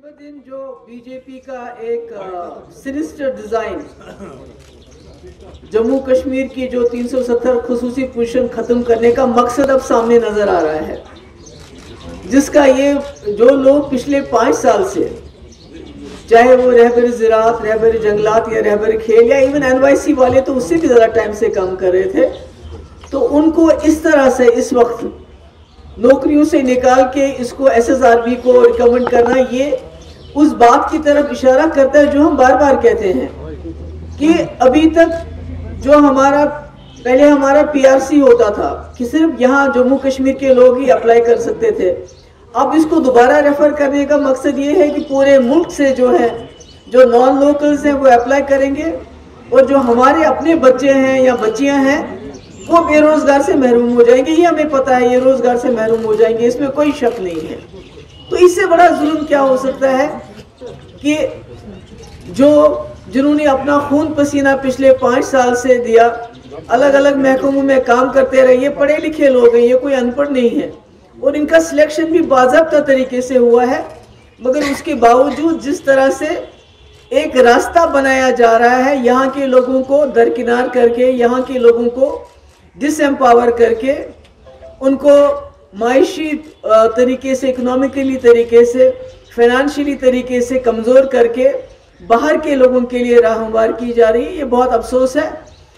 दिन जो बीजेपी का एक सिनिस्टर डिजाइन जम्मू कश्मीर की जो 370 खुसूसी पोजीशन खत्म करने का मकसद अब सामने नजर आ रहा है, जिसका ये जो लोग पिछले 5 साल से, चाहे वो रहबर ज़राअत, रहबर जंगलात या रहबर खेल या इवन NYC वाले तो उससे भी ज़्यादा टाइम से काम कर रहे थे, तो उनको इस तरह से इस वक्त नौकरियों से निकाल के इसको SSRB को रिकमेंड करना, ये उस बात की तरफ इशारा करता है जो हम बार बार कहते हैं कि अभी तक जो पहले हमारा PRC होता था कि सिर्फ यहाँ जम्मू कश्मीर के लोग ही अप्लाई कर सकते थे, अब इसको दोबारा रेफर करने का मकसद ये है कि पूरे मुल्क से जो नॉन लोकल्स हैं वो अप्लाई करेंगे और जो हमारे अपने बच्चे हैं या बच्चियां हैं वो बेरोजगार से महरूम हो जाएंगे। ये हमें पता है, ये रोजगार से महरूम हो जाएंगे, इसमें कोई शक नहीं है। तो इससे बड़ा जुल्म क्या हो सकता है कि जिन्होंने अपना खून पसीना पिछले 5 साल से दिया, अलग अलग महकमों में काम करते रहे, ये पढ़े लिखे लोग हैं, ये कोई अनपढ़ नहीं है और इनका सिलेक्शन भी बाज़ाब्ता तरीके से हुआ है, मगर उसके बावजूद जिस तरह से एक रास्ता बनाया जा रहा है यहाँ के लोगों को दरकिनार करके, यहाँ के लोगों को डिसएम्पावर करके, उनको माइशी तरीके से, इकोनॉमिकली तरीके से, फाइनेंशियली तरीके से कमज़ोर करके बाहर के लोगों के लिए राह हमवार की जा रही है। ये बहुत अफसोस है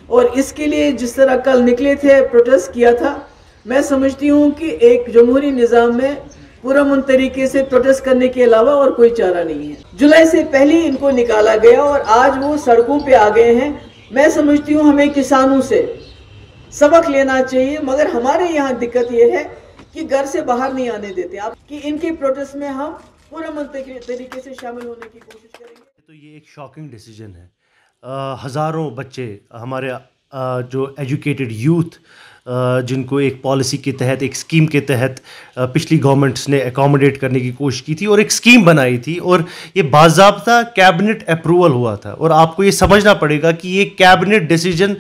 और इसके लिए जिस तरह कल निकले थे, प्रोटेस्ट किया था, मैं समझती हूँ कि एक जमहूरी निज़ाम में पुरअमन तरीके से प्रोटेस्ट करने के अलावा और कोई चारा नहीं है। जुलाई से पहले इनको निकाला गया और आज वो सड़कों पे आ गए हैं। मैं समझती हूँ हमें किसानों से सबक लेना चाहिए, मगर हमारे यहाँ दिक्कत ये है कि घर से बाहर नहीं आने देते आप, कि इनके प्रोटेस्ट में हम पुरअमन तरीके से शामिल होने की कोशिश करेंगे। तो ये एक शॉकिंग डिसीजन है। हज़ारों बच्चे हमारे जो एजुकेटेड यूथ जिनको एक पॉलिसी के तहत, एक स्कीम के तहत पिछली गवर्नमेंट्स ने अकोमोडेट करने की कोशिश की थी और एक स्कीम बनाई थी और ये बाज़ाब्ता कैबिनेट अप्रूवल हुआ था। और आपको ये समझना पड़ेगा कि ये कैबिनेट डिसीजन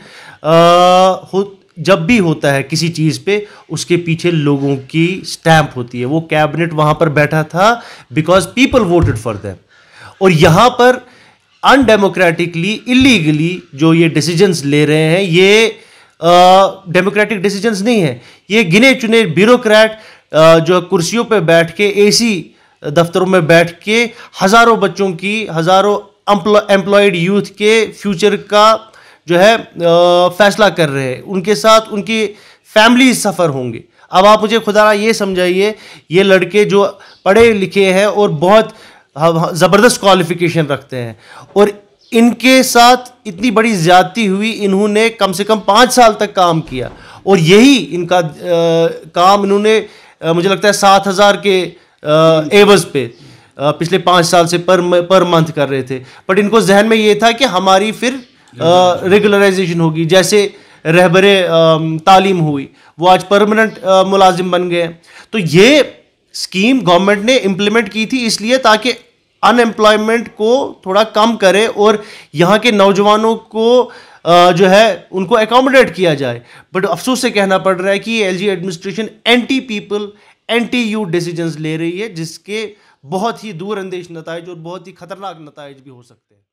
जब भी होता है किसी चीज़ पे, उसके पीछे लोगों की स्टैंप होती है। वो कैबिनेट वहाँ पर बैठा था because people voted for them, और यहाँ पर अनडेमोक्रेटिकली, इलीगली जो ये डिसीजंस ले रहे हैं, ये डेमोक्रेटिक डिसीजंस नहीं है। ये गिने चुने ब्यूरोक्रेट जो कुर्सियों पे बैठ के, AC दफ्तरों में बैठ के हज़ारों बच्चों की, हज़ारों एम्प्लॉयड यूथ के फ्यूचर का जो है फैसला कर रहे हैं। उनके साथ उनकी फैमिली सफ़र होंगे। अब आप मुझे खुदा ये समझाइए, ये लड़के जो पढ़े लिखे हैं और बहुत ज़बरदस्त क्वालिफिकेशन रखते हैं और इनके साथ इतनी बड़ी ज़्यादती हुई, इन्होंने कम से कम 5 साल तक काम किया और यही इनका काम इन्होंने मुझे लगता है 7,000 के एवज पे पिछले 5 साल से पर मंथ कर रहे थे। बट इनको जहन में ये था कि हमारी फिर रेगुलराइजेशन होगी, जैसे रहबरे तालीम हुई, वो आज परमानेंट मुलाजिम बन गए। तो ये स्कीम गवर्नमेंट ने इम्प्लीमेंट की थी इसलिए ताकि अनएम्प्लॉयमेंट को थोड़ा कम करे और यहाँ के नौजवानों को जो है उनको एकोमोडेट किया जाए। बट अफसोस से कहना पड़ रहा है कि ये LG administration anti people, anti youth decisions ले रही है, जिसके बहुत ही दूरअंदेश नताइज और बहुत ही खतरनाक नताइज भी हो सकते हैं।